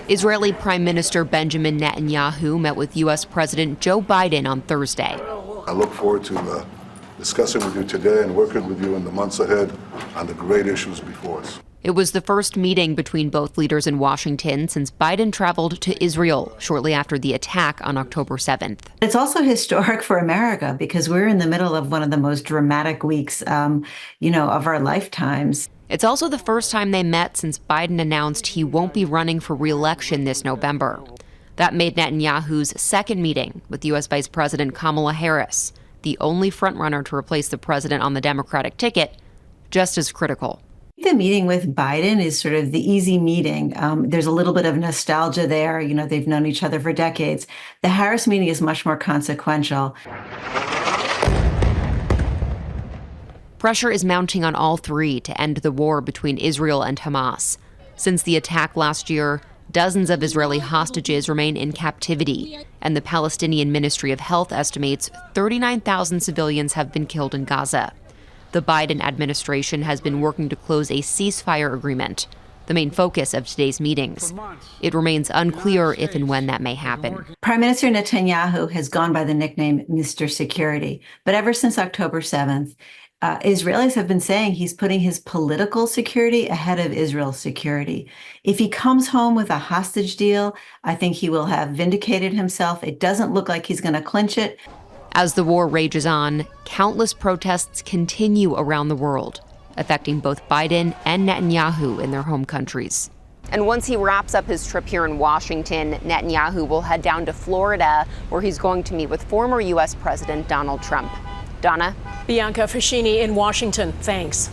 Israeli Prime Minister Benjamin Netanyahu met with U.S. President Joe Biden on Thursday. I look forward to discussing with you today and working with you in the months ahead on the great issues before us. It was the first meeting between both leaders in Washington since Biden traveled to Israel shortly after the attack on October 7th. It's also historic for America because we're in the middle of one of the most dramatic weeks, of our lifetimes. It's also the first time they met since Biden announced he won't be running for re-election this November. That made Netanyahu's second meeting with U.S. Vice President Kamala Harris, the only frontrunner to replace the president on the Democratic ticket, just as critical. The meeting with Biden is sort of the easy meeting. There's a little bit of nostalgia there. They've known each other for decades. The Harris meeting is much more consequential. Pressure is mounting on all three to end the war between Israel and Hamas. Since the attack last year, dozens of Israeli hostages remain in captivity, and the Palestinian Ministry of Health estimates 39,000 civilians have been killed in Gaza. The Biden administration has been working to close a ceasefire agreement, the main focus of today's meetings. It remains unclear if and when that may happen. Prime Minister Netanyahu has gone by the nickname Mr. Security, but ever since October 7th, Israelis have been saying he's putting his political security ahead of Israel's security. If he comes home with a hostage deal, I think he will have vindicated himself. It doesn't look like he's going to clinch it. As the war rages on, countless protests continue around the world, affecting both Biden and Netanyahu in their home countries. And once he wraps up his trip here in Washington, Netanyahu will head down to Florida, where he's going to meet with former U.S. President Donald Trump. Donna? Bianca Facchinei in Washington. Thanks.